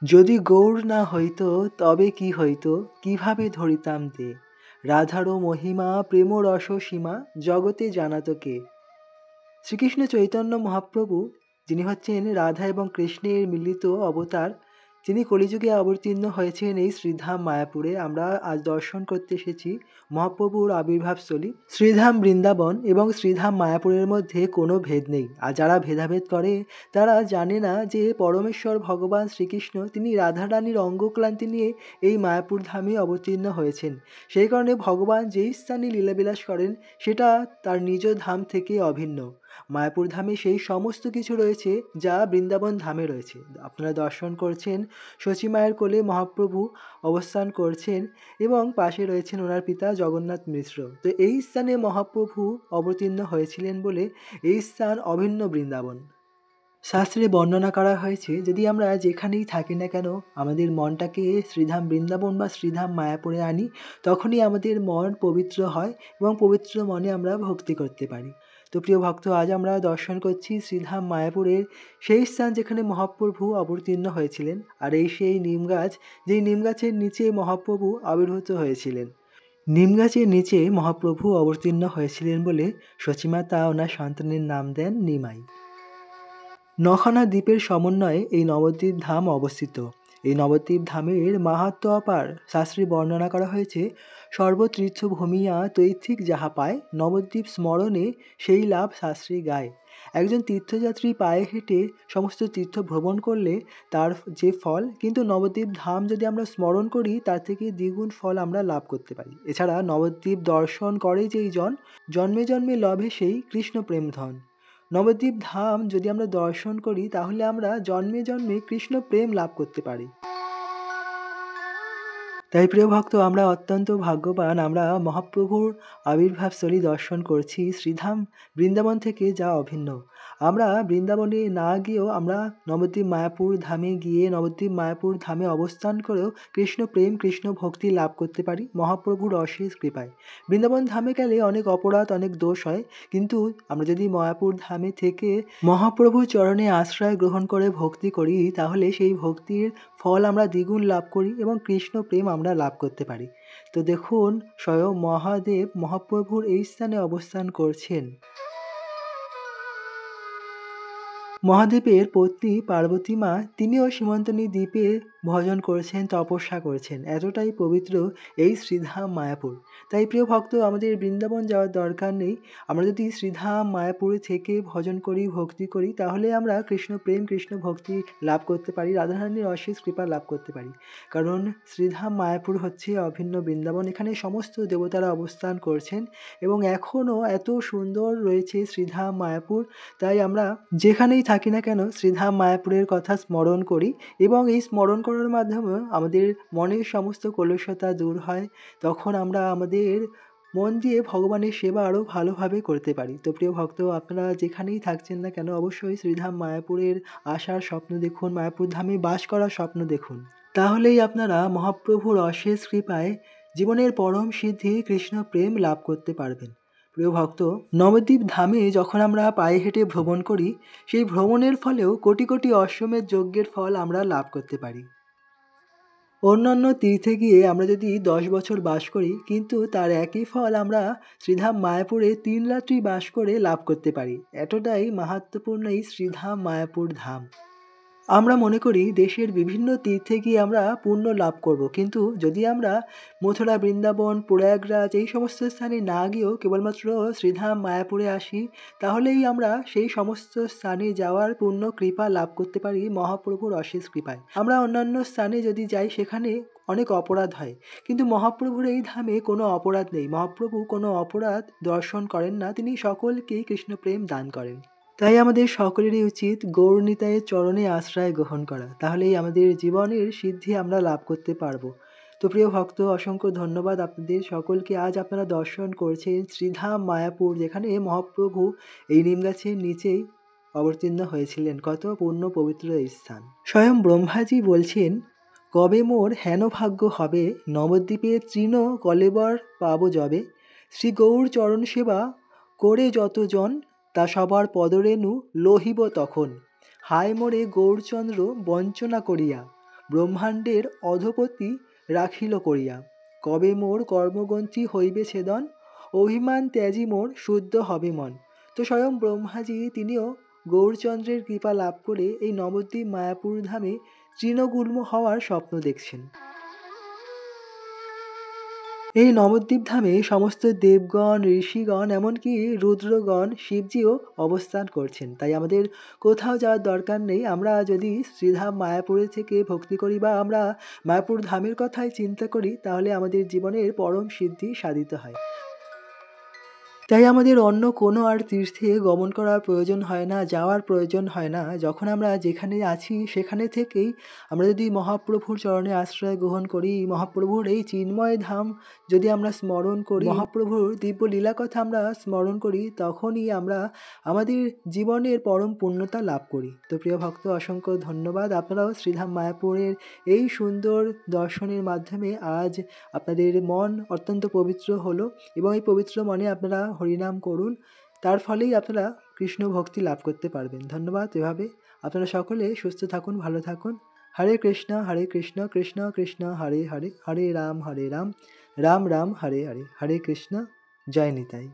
যদি গৌর না হইত তবে কি হইত, কিভাবে ধরিতাম দে। রাধারও মহিমা প্রেম রস সীমা, জগতে জানাত কে। শ্রীকৃষ্ণ চৈতন্য মহাপ্রভু, যিনি হচ্ছেন রাধা এবং কৃষ্ণের মিলিত অবতার, যিনি কলিযুগে অবতীর্ণ হয়েছেন এই শ্রীধাম মায়াপুরে। আমরা আজ দর্শন করতে এসেছি মহাপ্রভুর আবির্ভাবস্থলী শ্রীধাম বৃন্দাবন এবং শ্রীধাম মায়াপুরের মধ্যে কোনো ভেদ নেই। আর যারা ভেদাভেদ করে তারা জানে না যে পরমেশ্বর ভগবান শ্রীকৃষ্ণ তিনি রাধারানীর অঙ্গক্লান্তি নিয়ে এই মায়াপুর ধামে অবতীর্ণ হয়েছেন। সেই কারণে ভগবান যেই স্থানে লীলাবিলাস করেন সেটা তার নিজ ধাম থেকে অভিন্ন। মায়াপুর ধামে সেই সমস্ত কিছু রয়েছে যা বৃন্দাবন ধামে রয়েছে। আপনারা দর্শন করছেন শচী মায়ের কোলে মহাপ্রভু অবস্থান করছেন এবং পাশে রয়েছেন ওনার পিতা জগন্নাথ মিশ্র। তো এই স্থানে মহাপ্রভু অবতীর্ণ হয়েছিলেন বলে এই স্থান অভিন্ন বৃন্দাবন। শাস্ত্রে বর্ণনা করা হয়েছে যদি আমরা যেখানেই থাকি না কেন আমাদের মনটাকে শ্রীধাম বৃন্দাবন বা শ্রীধাম মায়াপুরে আনি, তখনই আমাদের মন পবিত্র হয় এবং পবিত্র মনে আমরা ভক্তি করতে পারি। তো প্রিয় ভক্ত, আজ আমরা দর্শন করছি শ্রীধাম মায়াপুরের সেই স্থান যেখানে মহাপ্রভু অবতীর্ণ হয়েছিলেন। আর এই সেই নিম গাছ, যেই নিম গাছের নিচে মহাপ্রভু আবির্ভূত হয়েছিলেন। নিম গাছের নিচে মহাপ্রভু অবতীর্ণ হয়েছিলেন বলে সচিমাতা ওনার সন্তানের নাম দেন নিমাই। নখানা দ্বীপের সমন্বয়ে এই নবদ্বীপ ধাম অবস্থিত। এই নবদ্বীপ ধামের মাহাত্ম্য অপার। শাস্ত্রে বর্ণনা করা হয়েছে, সর্বতীর্থ ভূমিয়া তৈথিক যাহা পায়, নবদ্বীপ স্মরণে সেই লাভ শাস্ত্রে গায়। একজন তীর্থযাত্রী পায়ে হেঁটে সমস্ত তীর্থ ভ্রমণ করলে তার যে ফল, কিন্তু নবদ্বীপ ধাম যদি আমরা স্মরণ করি তার থেকে দ্বিগুণ ফল আমরা লাভ করতে পারি। এছাড়া নবদ্বীপ দর্শন করে যেই জন, জন্মে জন্মে লভে সেই কৃষ্ণ প্রেম ধন। নবদ্বীপ ধাম যদি আমরা দর্শন করি তাহলে আমরা জন্মে জন্মে কৃষ্ণ প্রেম লাভ করতে পারি। তাই প্রিয় ভক্ত, আমরা অত্যন্ত ভাগ্যবান, আমরা মহাপ্রভুর আবির্ভাবস্থলী দর্শন করছি শ্রীধাম বৃন্দাবন থেকে যা অভিন্ন। আমরা বৃন্দাবনে না গিয়েও আমরা নবদ্বীপ মায়াপুর ধামে গিয়ে নবদ্বীপ মায়াপুর ধামে অবস্থান করেও কৃষ্ণ প্রেম কৃষ্ণ ভক্তি লাভ করতে পারি মহাপ্রভুর অশেষ কৃপায়। বৃন্দাবন ধামে গেলে অনেক অপরাধ অনেক দোষ হয়, কিন্তু আমরা যদি মায়াপুর ধামে থেকে মহাপ্রভুর চরণে আশ্রয় গ্রহণ করে ভক্তি করি তাহলে সেই ভক্তির ফল আমরা দ্বিগুণ লাভ করি এবং কৃষ্ণ প্রেম আমরা লাভ করতে পারি। তো দেখুন, স্বয়ং মহাদেব মহাপ্রভুর এই স্থানে অবস্থান করছেন। মহাদেবের পত্নী পার্বতী মা, তিনিও সীমন্তনী দ্বীপে ভজন করছেন, তপস্যা করছেন। এতটাই পবিত্র এই শ্রীধাম মায়াপুর। তাই প্রিয় ভক্ত, আমাদের বৃন্দাবন যাওয়ার দরকার নেই। আমরা যদি শ্রীধাম মায়াপুরে থেকে ভজন করি ভক্তি করি তাহলে আমরা কৃষ্ণ প্রেম কৃষ্ণ ভক্তি লাভ করতে পারি, রাধারানীর অশেষ কৃপা লাভ করতে পারি। কারণ শ্রীধাম মায়াপুর হচ্ছে অভিন্ন বৃন্দাবন। এখানে সমস্ত দেবতারা অবস্থান করছেন এবং এখনও এত সুন্দর রয়েছে শ্রীধাম মায়াপুর। তাই আমরা যেখানেই থাকি না কেন শ্রীধাম মায়াপুরের কথা স্মরণ করি এবং এই স্মরণ করার মাধ্যমে আমাদের মনের সমস্ত কলুষতা দূর হয়। তখন আমরা আমাদের মন দিয়ে ভগবানের সেবা আরও ভালোভাবে করতে পারি। তো প্রিয় ভক্ত, আপনারা যেখানেই থাকছেন না কেন অবশ্যই শ্রীধাম মায়াপুরের আসার স্বপ্ন দেখুন, মায়াপুর ধামে বাস করার স্বপ্ন দেখুন। তাহলেই আপনারা মহাপ্রভুর অশেষ কৃপায় জীবনের পরম সিদ্ধি কৃষ্ণ প্রেম লাভ করতে পারবেন। প্রিয় ভক্ত, নবদ্বীপ ধামে যখন আমরা পায়ে হেঁটে ভ্রমণ করি সেই ভ্রমণের ফলেও কোটি কোটি অশ্বমেধ যজ্ঞের ফল আমরা লাভ করতে পারি। অন্যান্য তীর্থে গিয়ে আমরা যদি 10 বছর বাস করি কিন্তু তার একই ফল আমরা শ্রীধাম মায়াপুরে 3 রাত্রি বাস করে লাভ করতে পারি। এতটাই মাহাত্ম্যপূর্ণ এই শ্রীধাম মায়াপুর ধাম। আমরা মনে করি দেশের বিভিন্ন তীর্থে গিয়ে আমরা পুণ্য লাভ করব, কিন্তু যদি আমরা মথুরা বৃন্দাবন প্রয়াগরাজ এই সমস্ত স্থানে না গিয়েও কেবলমাত্র শ্রীধাম মায়াপুরে আসি তাহলেই আমরা সেই সমস্ত স্থানে যাওয়ার পুণ্য কৃপা লাভ করতে পারি মহাপ্রভুর অশেষ কৃপায়। আমরা অন্যান্য স্থানে যদি যাই সেখানে অনেক অপরাধ হয়, কিন্তু মহাপ্রভুর এই ধামে কোনো অপরাধ নেই। মহাপ্রভু কোনো অপরাধ দর্শন করেন না, তিনি সকলকেই কৃষ্ণপ্রেম দান করেন। তাই আমাদের সকলেরই উচিত গৌরনিতাইয়ের চরণে আশ্রয় গ্রহণ করা, তাহলেই আমাদের জীবনের সিদ্ধি আমরা লাভ করতে পারবো। তো প্রিয় ভক্ত, অসংখ্য ধন্যবাদ আপনাদের সকলকে। আজ আপনারা দর্শন করছেন শ্রীধাম মায়াপুর, যেখানে মহাপ্রভু এই নিম গাছের নিচেই অবতীর্ণ হয়েছিলেন। কত পূর্ণ পবিত্র স্থান। স্বয়ং ব্রহ্মাজি বলছেন, কবে মোর হেন ভাগ্য হবে, নবদ্বীপে তৃণ কলেবর পাব যবে, শ্রী গৌর চরণ সেবা করে যতজন, তা সবার পদরেণু লোহিব তখন। হায় মোরে গৌরচন্দ্র বঞ্চনা করিয়া, ব্রহ্মাণ্ডের অধপতি রাখিল করিয়া। কবে মোর কর্মগ্রন্থি হইবে ছেদন, অভিমান ত্যাজি মোর শুদ্ধ হবে মন। তো স্বয়ং ব্রহ্মাজি তিনিও গৌরচন্দ্রের কৃপা লাভ করে এই নবদ্বীপ মায়াপুর ধামে তৃণগুল্ম হওয়ার স্বপ্ন দেখছেন। এই নবদ্বীপ ধামে সমস্ত দেবগণ, ঋষিগণ, এমনকি রুদ্রগণ, শিবজিও অবস্থান করছেন। তাই আমাদের কোথাও যাওয়ার দরকার নেই। আমরা যদি শ্রীধাম মায়াপুরে থেকে ভক্তি করি বা আমরা মায়াপুর ধামের কথাই চিন্তা করি, তাহলে আমাদের জীবনের পরম সিদ্ধি সাধিত হয়। তাই আমাদের অন্য কোনো আর তীর্থে গমন করার প্রয়োজন হয় না, যাওয়ার প্রয়োজন হয় না। যখন আমরা যেখানে আছি সেখানে থেকেই আমরা যদি মহাপ্রভুর চরণে আশ্রয় গ্রহণ করি, মহাপ্রভুর এই চিন্ময় ধাম যদি আমরা স্মরণ করি, মহাপ্রভুর দিব্য লীলা কথা আমরা স্মরণ করি, তখনই আমরা আমাদের জীবনের পরম পূর্ণতা লাভ করি। তো প্রিয় ভক্ত, অসংখ্য ধন্যবাদ। আপনারাও শ্রীধাম মায়াপুরের এই সুন্দর দর্শনের মাধ্যমে আজ আপনাদের মন অত্যন্ত পবিত্র হলো এবং এই পবিত্র মনে আপনারা হরিনাম করুন, তার ফলেই আপনারা কৃষ্ণ ভক্তি লাভ করতে পারবেন। ধন্যবাদ। এভাবে আপনারা সকলে সুস্থ থাকুন, ভালো থাকুন। হরে কৃষ্ণ কৃষ্ণ কৃষ্ণ হরে হরে, হরে রাম রাম রাম হরে হরে, হরে কৃষ্ণ। জয় নিতাই।